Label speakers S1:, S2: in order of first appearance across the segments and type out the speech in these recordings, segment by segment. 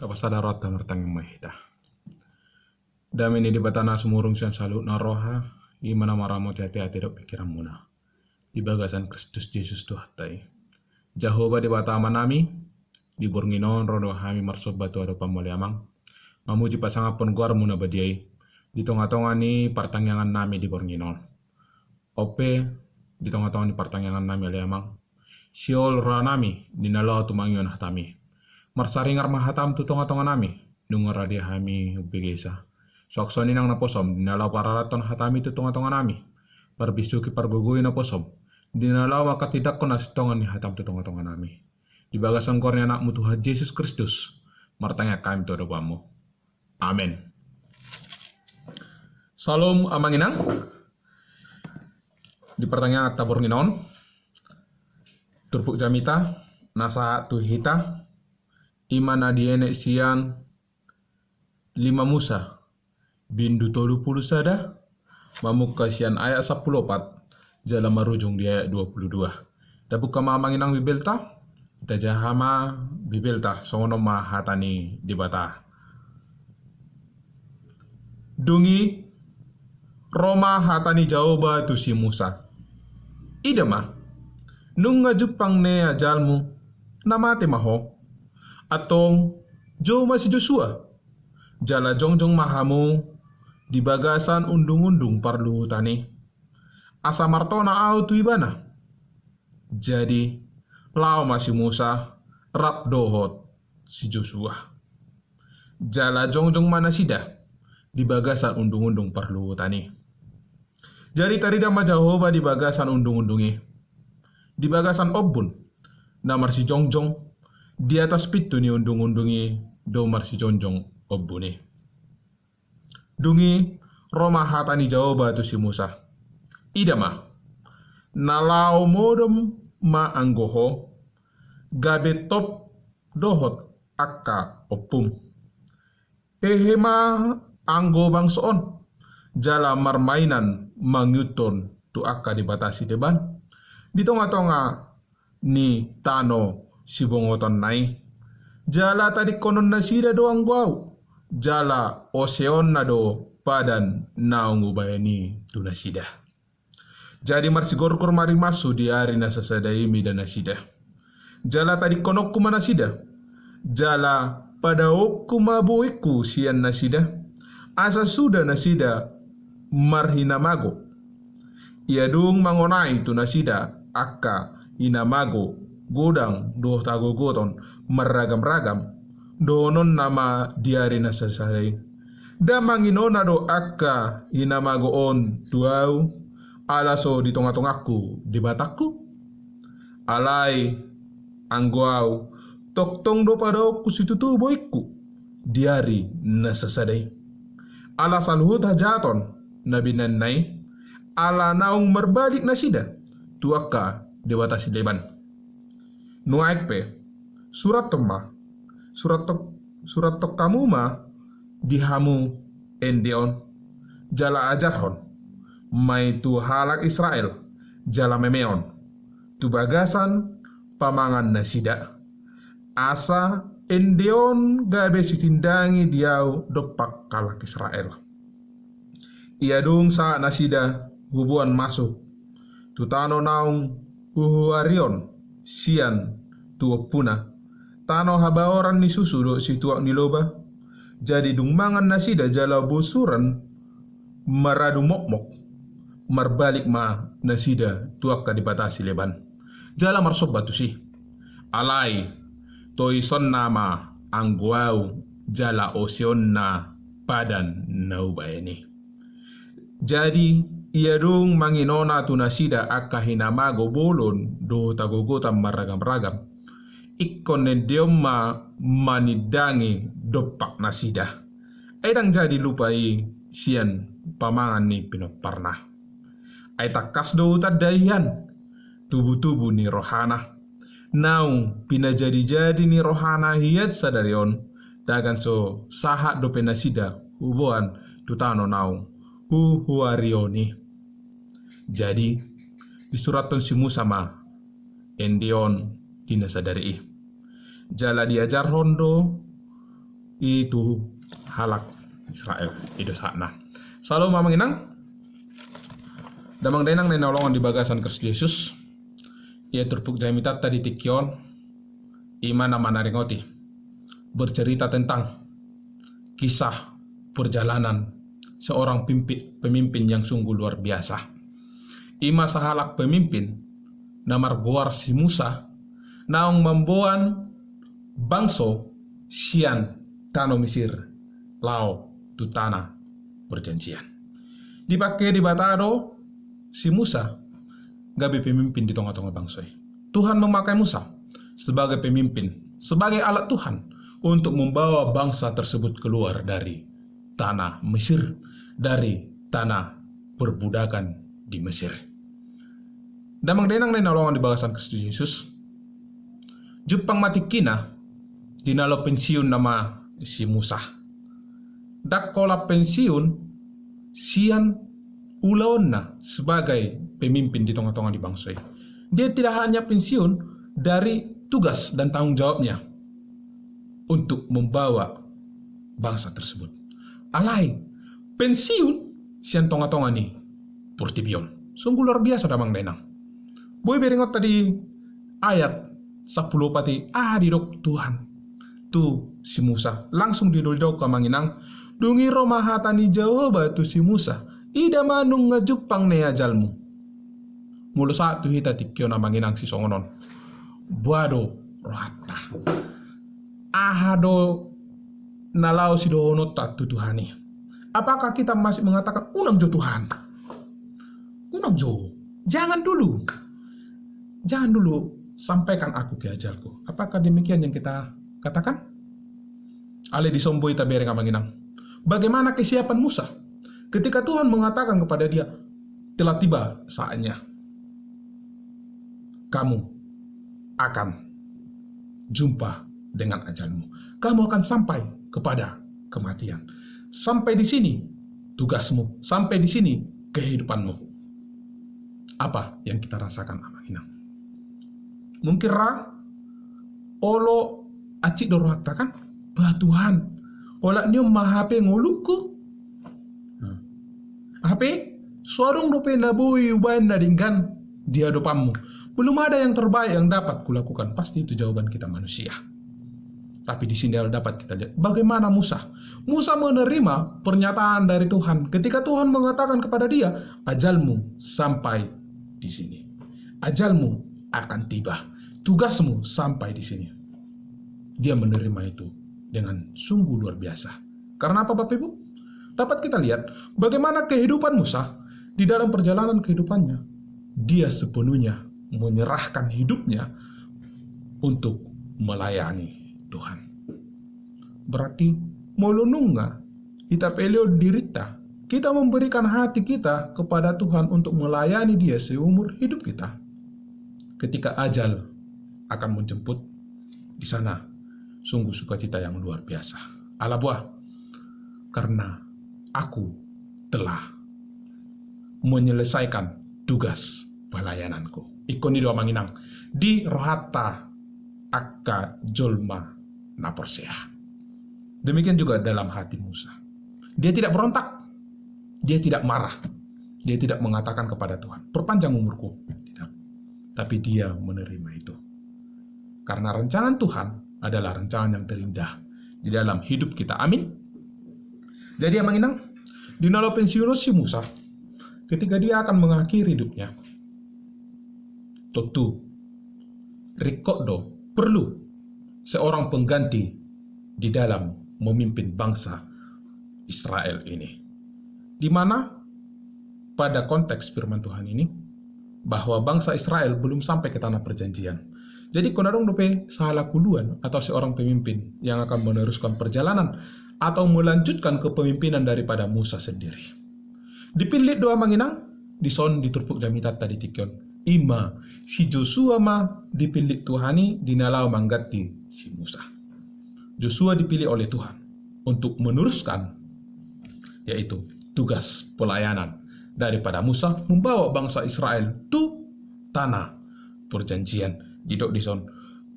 S1: Tapasadarat tangertang mahita. Dami ni di batana sumurung siyan salut na roha, imana maramo hati-hati do pikiran muna. Di bagasan Kristus Yesus Tuhatay. Jehovah di batama nami, di burnginon rodo hami marsot batu ado pamuliamang. Mamuji pasangapun guar muna badiay. Di tonga-tonga ni partangyangan nami di burnginon. Ope, di tonga-tonga ni partangyangan nami aliamang. Siol ra nami, dinalaw tumangyon hatami. Marsaringar mahatam tu tonga-tonga nami, nungar radia hami ubigesa. Soksoni nang naposom, dinalaw pararaton hatami tu tonga-tonga nami. Parbisuki parguguy na posom, dinalaw makatidak ko na sitongan ni hatam tu tonga-tonga nami. Di bagasan kornya anakmu Tuhan Yesus Kristus, martanya kami tu doamu. Amin. Salam amanginang. Di pertanyaan tabur nginon, turpuk jamita, nasa tuhita, imana diene sian 5 Musa bindu 30 sada mamuka sian ayat 14 jala marujung di ayat 22. Tabuka mamanginang bibelta kita jahama bibelta songono mahatani dibata dungi Roma hatani jaoba tu si Musa idama nunga jupang ne ajalmu namate maho atong jo masih Joshua jala jongjong mahamu di bagasan undung-undung parlu tani asa martona au tu ibana jadi lao masih Musa rap dohot si Joshua jala jongjong mana sida di bagasan undung-undung parlu tani jadi tarida ma Jehovah di bagasan undung-undungi di bagasan obun namar si jongjong di atas pitu ni undung-undungi domar si jonjong obune. Dungi Roma hatani jaoba tu si Musa. Idama nalau modom ma anggoho gabe top dohot akka opum. Pehema anggo bangsoon jala marmainan mangyuton tu akka dibatasi deban. Di tonga-tonga ni tano si bongoton nai jala tadi konon nasida doang guau jala oseon na do padan naungu bayani tu nasida jadi marsigorkor mari masu di hari nasasadaimi dan nasida jala tadi konokku manasida jala pada okku mabuiku sian nasida asa sudah nasida marhinamago iadung mangonai tu nasida akka inamago godang doh tagogoton meragam-ragam donon nama diari nasasai damanginona do akka inamagoon tuau alaso di tonga-tongaku di batakku alai angguau toktong do padauku situtu boiku diari nasasadai ala salhut hajaton nabi nannai ala naung merbalik nasida tuaka debatasi leban nuaikpe surat tok kamu ma dihamu endeon jala ajarhon mai tu halak Israel jala memeon tu bagasan pamangan nasida asa endeon gabe sitindangi diau dopak kalak Israel iadung sa nasida hubuan masuk tu tano naung uhuarion sian tuo puna tano habaoran ni susu do si tuak ni loba jadi dungmangan nasida jala bosuran maradu mokmok marbalik ma nasida tuak ka dibatasi leban jala marsob batu si alai toison nama angguau jala osion na padan naubayani jadi ia dong manginona tu nasida akka hinamago bolon do tagogotan maragam-ragam ikon dioma manidangi dopak nasida edang jadi lupai sian pamangan ni pinoparna ay takas do tadayan tubuh-tubuh ni rohana naung pinajadi-jadi ni rohana hiyat sadarion dagan so sahat do penasida hubuan tutano naung huarioni jadi di surat si Musa ma endion dinasadari jala diajar hondo itu halak Israel itu sana. Selalu mamanginang damang denang nenolongan di bagasan Kristus Yesus. Ia turpuk jamitat tadi tikyon imana manaringoti bercerita tentang kisah perjalanan seorang pemimpin yang sungguh luar biasa. Ima sahalak pemimpin namar goar si Musa naong membuan bangso sian tano Mesir lao tu tanah perjanjian. Dipakai di batado si Musa gabi pemimpin di tengah-tengah bangsa. Tuhan memakai Musa sebagai pemimpin, sebagai alat Tuhan untuk membawa bangsa tersebut keluar dari tanah Mesir, dari tanah perbudakan di Mesir. Damang denang nolongan di bagasan Kristus Yesus. Jepang mati kina dinalo pensiun nama si Musa. Dak kola pensiun sian ulaonna sebagai pemimpin di tengah-tengah di bangsa. Dia tidak hanya pensiun dari tugas dan tanggung jawabnya untuk membawa bangsa tersebut. Alai pensiun sian tengah-tengah ni Portibion. Sungguh luar biasa damang denang. Boy beringot tadi ayat 10 pati didok Tuhan. Tu si Musa langsung didok kamanginang dungi romahatani Jehovah tu si Musa ida manung ngejupang ne ajalmu. Mulu saat tu hita tikyo na manginang si songonon. Buado rohata. Ahado nalau si dohono tatu Tuhani. Apakah kita masih mengatakan unang jo Tuhan? Unang jo. Jangan dulu. Jangan dulu sampaikan aku ke ajalku. Apakah demikian yang kita katakan? Ale disomboi tabere manginang. Bagaimana kesiapan Musa ketika Tuhan mengatakan kepada dia, telah tiba saatnya kamu akan jumpa dengan ajalmu. Kamu akan sampai kepada kematian. Sampai di sini tugasmu. Sampai di sini kehidupanmu. Apa yang kita rasakan amanginang? Mungkin olo acik dorata kan? Bah Tuhan, olak niyo mahape nguluku. HP suarung dope nabui ubain naringgan di hadapanmu. Belum ada yang terbaik yang dapat kulakukan. Pasti itu jawaban kita manusia. Tapi di sini dapat kita lihat bagaimana Musa. Musa menerima pernyataan dari Tuhan ketika Tuhan mengatakan kepada dia, ajalmu sampai di sini. Ajalmu akan tiba. Tugasmu sampai di sini. Dia menerima itu dengan sungguh luar biasa. Karena apa Bapak Ibu? Dapat kita lihat bagaimana kehidupan Musa di dalam perjalanan kehidupannya. Dia sepenuhnya menyerahkan hidupnya untuk melayani Tuhan. Berarti molununga kita pelio dirita. Kita memberikan hati kita kepada Tuhan untuk melayani Dia seumur hidup kita. Ketika ajal akan menjemput, di sana sungguh sukacita yang luar biasa. Ala buah, karena aku telah menyelesaikan tugas pelayananku. Ikon di doa manginang di rohata akka jolma naporsea. Demikian juga dalam hati Musa. Dia tidak berontak, dia tidak marah, dia tidak mengatakan kepada Tuhan, perpanjang umurku. Tidak. Tapi dia menerima itu. Karena rancangan Tuhan adalah rancangan yang terindah di dalam hidup kita. Amin. Jadi yang menginang di nalo pensiun si Musa ketika dia akan mengakhiri hidupnya, tentu Rikodo perlu seorang pengganti di dalam memimpin bangsa Israel ini. Di mana pada konteks firman Tuhan ini bahwa bangsa Israel belum sampai ke tanah perjanjian. Jadi konadong dope salah kuluan atau seorang pemimpin yang akan meneruskan perjalanan atau melanjutkan kepemimpinan daripada Musa sendiri. Dipilih doa manginang dison diturpuk jamitat tadi tikyon. Ima si Joshua ma dipilih Tuhani dinalau manggati si Musa. Joshua dipilih oleh Tuhan untuk meneruskan yaitu tugas pelayanan daripada Musa membawa bangsa Israel tu tanah perjanjian. Didok dison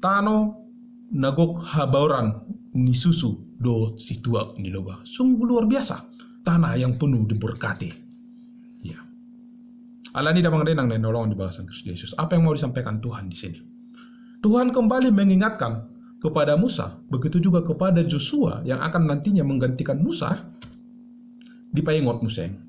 S1: tano nagok habauran ni susu do situa ni loba. Sungguh luar biasa. Tanah yang penuh diberkati. Ya. Allah ini damang denang dan nolong di balasan Kristus Yesus. Apa yang mau disampaikan Tuhan di sini? Tuhan kembali mengingatkan kepada Musa, begitu juga kepada Joshua yang akan nantinya menggantikan Musa di paingot museng.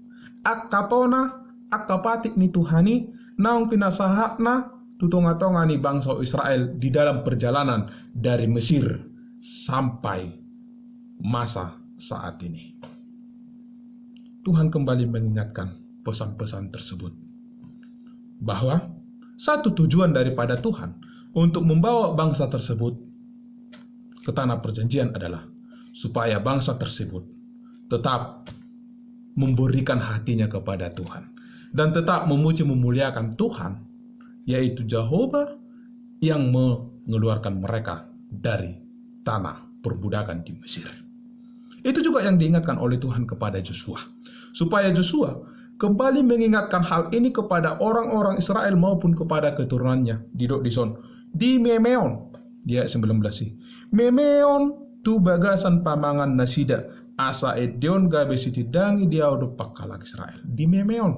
S1: Akatona, akapatik ni Tuhani, naung pinasahakna tutonga-tonga ni bangsa Israel di dalam perjalanan dari Mesir sampai masa saat ini. Tuhan kembali mengingatkan pesan-pesan tersebut, bahwa satu tujuan daripada Tuhan untuk membawa bangsa tersebut ke tanah perjanjian adalah supaya bangsa tersebut tetap memberikan hatinya kepada Tuhan dan tetap memuji memuliakan Tuhan, yaitu Jehovah yang mengeluarkan mereka dari tanah perbudakan di Mesir. Itu juga yang diingatkan oleh Tuhan kepada Joshua, supaya Joshua kembali mengingatkan hal ini kepada orang-orang Israel maupun kepada keturunannya di son di Memeon. Dia 19 sih. Memeon tu bagasan pamangan nasida asa edion gabe siti dangi dia udah pakalak Israel. Di Memeon.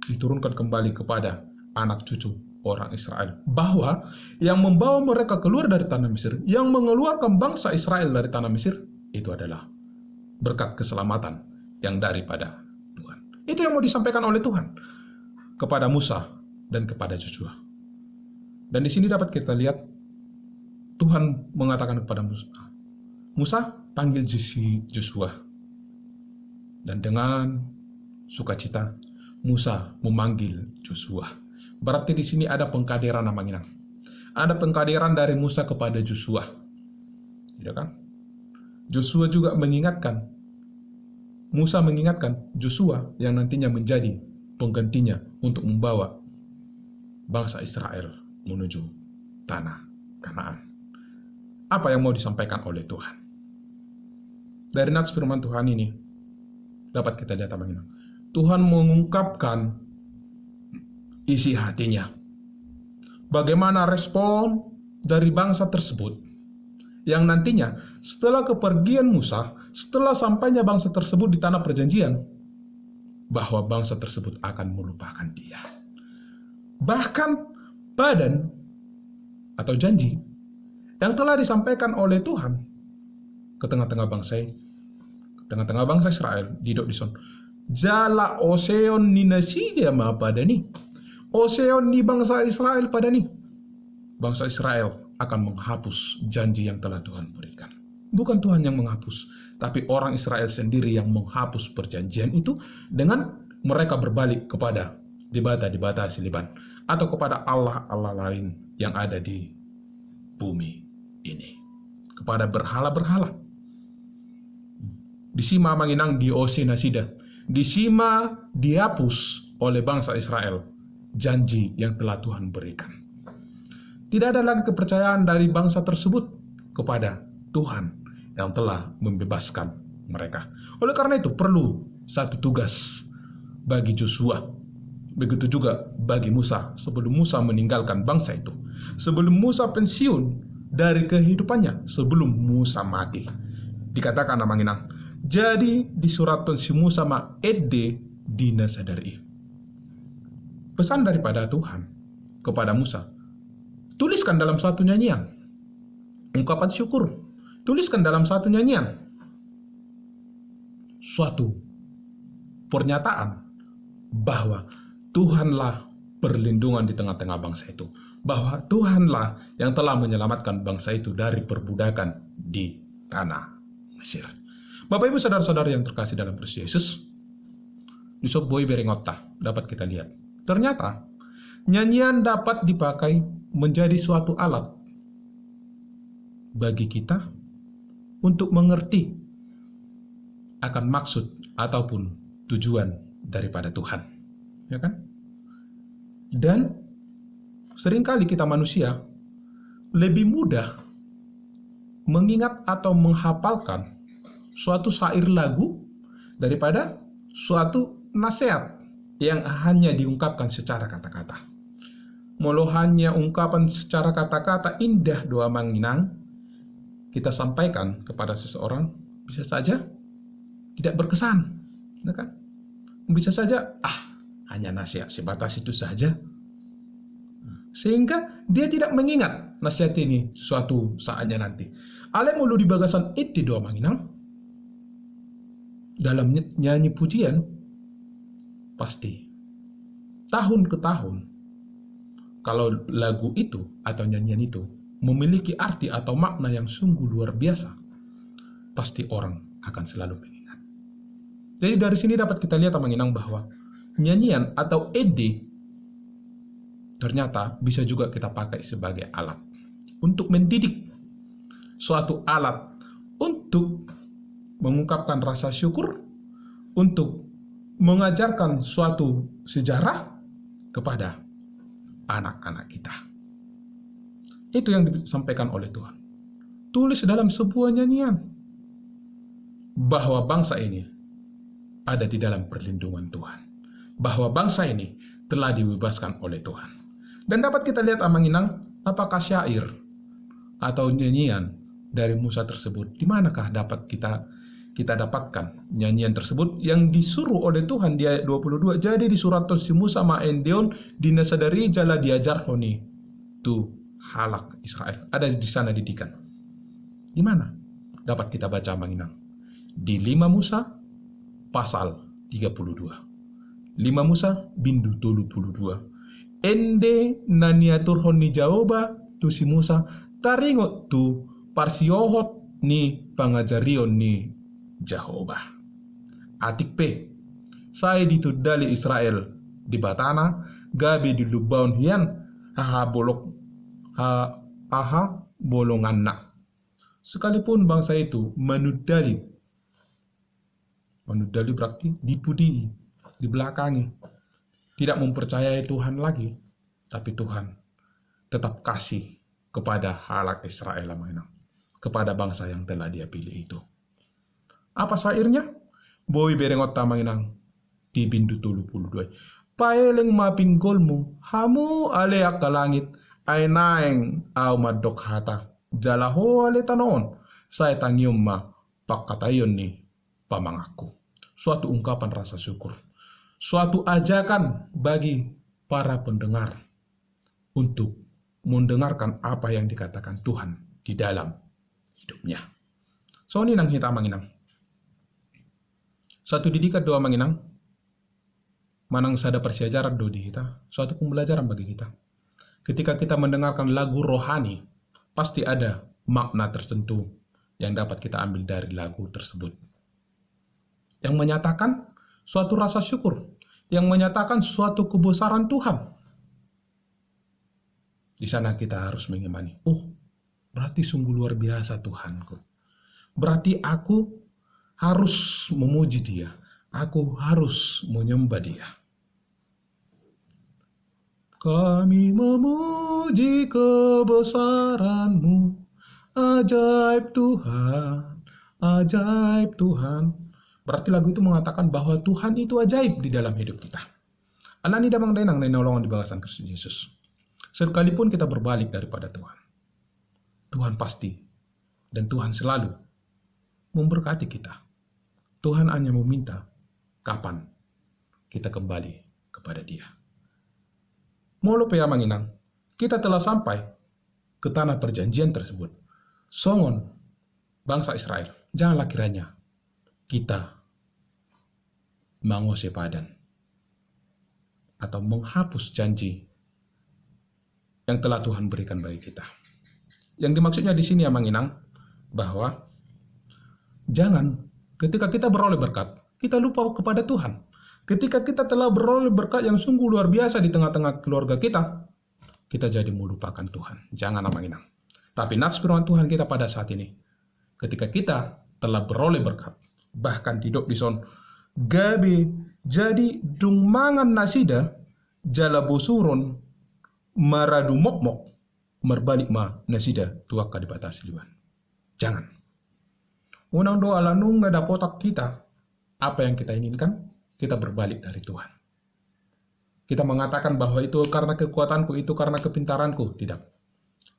S1: Diturunkan kembali kepada anak cucu orang Israel, bahwa yang membawa mereka keluar dari tanah Mesir, yang mengeluarkan bangsa Israel dari tanah Mesir, itu adalah berkat keselamatan yang daripada Tuhan. Itu yang mau disampaikan oleh Tuhan kepada Musa dan kepada Joshua. Dan di sini dapat kita lihat Tuhan mengatakan kepada Musa, panggil Joshua. Dan dengan sukacita Musa memanggil Joshua. Berarti di sini ada pengkaderan namanya. Ada pengkaderan dari Musa kepada Joshua. Tidak kan? Joshua juga mengingatkan, Musa mengingatkan Joshua yang nantinya menjadi penggantinya untuk membawa bangsa Israel menuju tanah Kanaan. Apa yang mau disampaikan oleh Tuhan? Dari nats firman Tuhan ini dapat kita lihat apa ini. Tuhan mengungkapkan isi hatinya. Bagaimana respon dari bangsa tersebut yang nantinya setelah kepergian Musa, setelah sampainya bangsa tersebut di tanah perjanjian, bahwa bangsa tersebut akan melupakan dia. Bahkan badan atau janji yang telah disampaikan oleh Tuhan ke tengah-tengah bangsa Israel di Dison. Jala oseon ni nasiga ma pada ni. Oseon ni bangsa Israel pada ni. Bangsa Israel akan menghapus janji yang telah Tuhan berikan. Bukan Tuhan yang menghapus, tapi orang Israel sendiri yang menghapus perjanjian itu dengan mereka berbalik kepada dibata siliban atau kepada Allah-Allah lain yang ada di bumi ini. Kepada berhala-berhala. Disima manginang di Ose Nasida. Disima dihapus oleh bangsa Israel janji yang telah Tuhan berikan. Tidak ada lagi kepercayaan dari bangsa tersebut kepada Tuhan yang telah membebaskan mereka. Oleh karena itu perlu satu tugas bagi Joshua. Begitu juga bagi Musa sebelum Musa meninggalkan bangsa itu. Sebelum Musa pensiun dari kehidupannya, sebelum Musa mati. Dikatakan namanya, jadi disuratkan si Musa ma edde dina sadari. Pesan daripada Tuhan kepada Musa, tuliskan dalam satu nyanyian ungkapan syukur, tuliskan dalam satu nyanyian suatu pernyataan bahwa Tuhanlah perlindungan di tengah-tengah bangsa itu, bahwa Tuhanlah yang telah menyelamatkan bangsa itu dari perbudakan di tanah Mesir. Bapak Ibu saudara-saudara yang terkasih dalam Kristus Yesus, di Boy Beringota dapat kita lihat, ternyata nyanyian dapat dipakai menjadi suatu alat bagi kita untuk mengerti akan maksud ataupun tujuan daripada Tuhan, ya kan? Dan seringkali kita manusia lebih mudah mengingat atau menghafalkan suatu syair lagu daripada suatu nasihat yang hanya diungkapkan secara kata-kata. molo hanya ungkapan secara kata-kata indah doa manginang, kita sampaikan kepada seseorang, bisa saja tidak berkesan. Ya kan? Bisa saja, hanya nasihat sebatas itu saja. Sehingga dia tidak mengingat nasihat ini suatu saatnya nanti. Ale mulu di bagasan itu doa manginang, dalam nyanyi pujian, pasti tahun ke tahun, kalau lagu itu atau nyanyian itu memiliki arti atau makna yang sungguh luar biasa, pasti orang akan selalu mengingat. Jadi dari sini dapat kita lihat menginang bahwa nyanyian atau ide ternyata bisa juga kita pakai sebagai alat untuk mendidik, suatu alat untuk mengungkapkan rasa syukur, untuk mengajarkan suatu sejarah kepada anak-anak kita. Itu yang disampaikan oleh Tuhan. Tulis dalam sebuah nyanyian bahwa bangsa ini ada di dalam perlindungan Tuhan, bahwa bangsa ini telah dibebaskan oleh Tuhan. Dan dapat kita lihat amanginang, apakah syair atau nyanyian dari Musa tersebut, di manakah dapat kita dapatkan nyanyian tersebut yang disuruh oleh Tuhan di ayat 22. Jadi di surat si Musa ma'endeon dinasadari jala diajar honi tu halak Israel. Ada di sana didikan. Di mana dapat kita baca manginang? Di 5 Musa pasal 32. 5 Musa bindu 32. Ende naniatur honi jaoba tu si Musa taringot tu parsiohot ni pangajarion ni Jehovah. Atik P. Saya ditudali Israel di batana, gabi di lubaun hian, aha bolongan nak. Sekalipun bangsa itu menudali berarti dipudi, dibelakangi, tidak mempercayai Tuhan lagi, tapi Tuhan tetap kasih kepada halak Israel kepada bangsa yang telah Dia pilih itu. Apa syairnya? Boy berengot tamanginang di bindu 32. Paeleng mapinggolmu, hamu ale ka langit, ay naeng au madok hata, jalaho ale tanon, saya tangyum ma pakatayon ni pamangaku. Suatu ungkapan rasa syukur, suatu ajakan bagi para pendengar untuk mendengarkan apa yang dikatakan Tuhan di dalam hidupnya. So ini nang hita manginang. Suatu didikan doa manginang, manang sada persiajaran do di kita, suatu pembelajaran bagi kita. Ketika kita mendengarkan lagu rohani, pasti ada makna tertentu yang dapat kita ambil dari lagu tersebut. Yang menyatakan suatu rasa syukur, yang menyatakan suatu kebesaran Tuhan. Di sana kita harus mengimani, berarti sungguh luar biasa Tuhanku. Berarti aku harus memuji Dia, aku harus menyembah Dia. Kami memuji kebesaran-Mu, ajaib Tuhan, ajaib Tuhan. Berarti lagu itu mengatakan bahwa Tuhan itu ajaib di dalam hidup kita. Anani damang denang nolongan di bawah Kristus Yesus. Sekalipun kita berbalik daripada Tuhan, Tuhan pasti dan Tuhan selalu memberkati kita. Tuhan hanya meminta kapan kita kembali kepada Dia. Molo pea manginang, kita telah sampai ke tanah perjanjian tersebut. Songon bangsa Israel, janganlah kiranya kita mangose padan atau menghapus janji yang telah Tuhan berikan bagi kita. Yang dimaksudnya di sini manginang bahwa jangan ketika kita beroleh berkat, kita lupa kepada Tuhan. Ketika kita telah beroleh berkat yang sungguh luar biasa di tengah-tengah keluarga kita jadi melupakan Tuhan. Jangan amanginang. Tapi nats firman Tuhan kita pada saat ini, ketika kita telah beroleh berkat, bahkan hidup di son, gabi jadi dung mangan nasida, jala bosuron, maradu mokmok, merbalik ma nasida tuaka dibatasi liwan. Jangan. Unang doa lanung ngada kotak kita, apa yang kita inginkan, kita berbalik dari Tuhan. Kita mengatakan bahwa itu karena kekuatanku, itu karena kepintaranku. Tidak.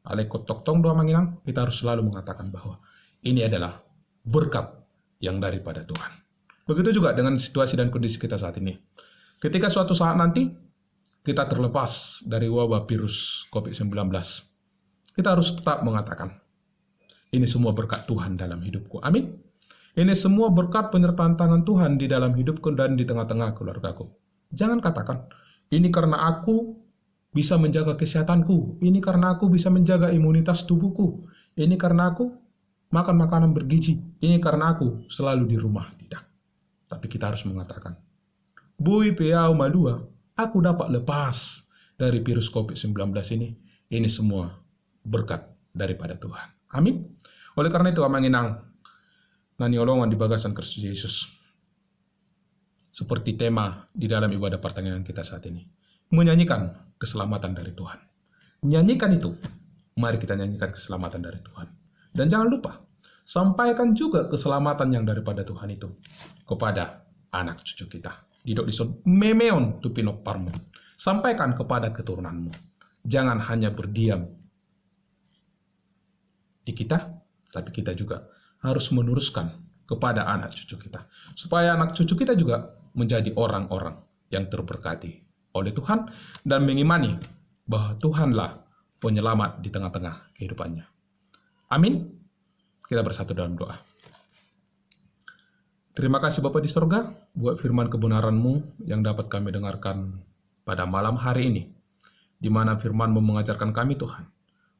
S1: Alekot tok tong doa manginang, kita harus selalu mengatakan bahwa ini adalah berkat yang daripada Tuhan. Begitu juga dengan situasi dan kondisi kita saat ini. Ketika suatu saat nanti kita terlepas dari wabah virus COVID-19, kita harus tetap mengatakan, ini semua berkat Tuhan dalam hidupku. Amin. Ini semua berkat penyertaan tangan Tuhan di dalam hidupku dan di tengah-tengah keluargaku. Jangan katakan, ini karena aku bisa menjaga kesehatanku. Ini karena aku bisa menjaga imunitas tubuhku. Ini karena aku makan makanan bergizi. Ini karena aku selalu di rumah. Tidak. Tapi kita harus mengatakan, Bui Piau Madua, aku dapat lepas dari virus COVID-19 ini. Ini semua berkat daripada Tuhan. Amin. Oleh karena itu, amanginang, nani olongan di bagasan Kristus Yesus. Seperti tema di dalam ibadah pertanyaan kita saat ini. Menyanyikan keselamatan dari Tuhan. Nyanyikan itu. Mari kita nyanyikan keselamatan dari Tuhan. Dan jangan lupa, sampaikan juga keselamatan yang daripada Tuhan itu kepada anak cucu kita. Didok dison memeon tupinok parmo. Sampaikan kepada keturunanmu. Jangan hanya berdiam di kita, tapi kita juga harus meneruskan kepada anak cucu kita. Supaya anak cucu kita juga menjadi orang-orang yang terberkati oleh Tuhan dan mengimani bahwa Tuhanlah penyelamat di tengah-tengah kehidupannya. Amin. Kita bersatu dalam doa. Terima kasih Bapa di sorga buat firman kebenaran-Mu yang dapat kami dengarkan pada malam hari ini, di mana firman-Mu mengajarkan kami Tuhan,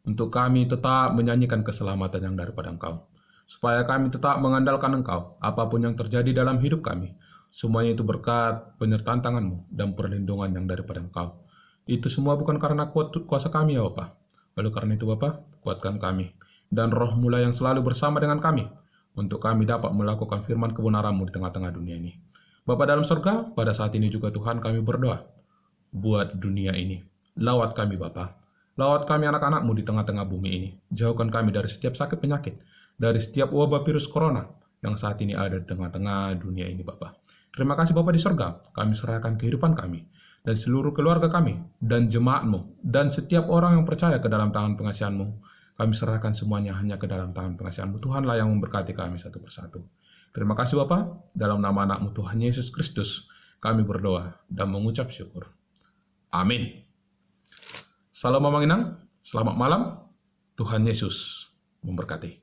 S1: untuk kami tetap menyanyikan keselamatan yang daripada Engkau, supaya kami tetap mengandalkan Engkau, apapun yang terjadi dalam hidup kami, semuanya itu berkat penyertaan tangan-Mu dan perlindungan yang daripada Engkau. Itu semua bukan karena kuasa kami ya Bapa. Oleh karena itu Bapa, kuatkan kami, dan Roh-Mu yang selalu bersama dengan kami, untuk kami dapat melakukan firman kebenaran-Mu di tengah-tengah dunia ini. Bapa dalam surga, pada saat ini juga Tuhan kami berdoa, buat dunia ini. Lawat kami Bapa, lawat kami anak-anak-Mu di tengah-tengah bumi ini. Jauhkan kami dari setiap sakit penyakit, dari setiap wabah virus corona yang saat ini ada di tengah-tengah dunia ini Bapa. Terima kasih Bapa di surga, kami serahkan kehidupan kami, dan seluruh keluarga kami, dan jemaat-Mu, dan setiap orang yang percaya ke dalam tangan pengasihan-Mu. Kami serahkan semuanya hanya ke dalam tangan pengasihan-Mu. Tuhanlah yang memberkati kami satu persatu. Terima kasih Bapa, dalam nama anak-Mu Tuhan Yesus Kristus, kami berdoa dan mengucap syukur. Amin. Salam Mamanginang, selamat malam, Tuhan Yesus memberkati.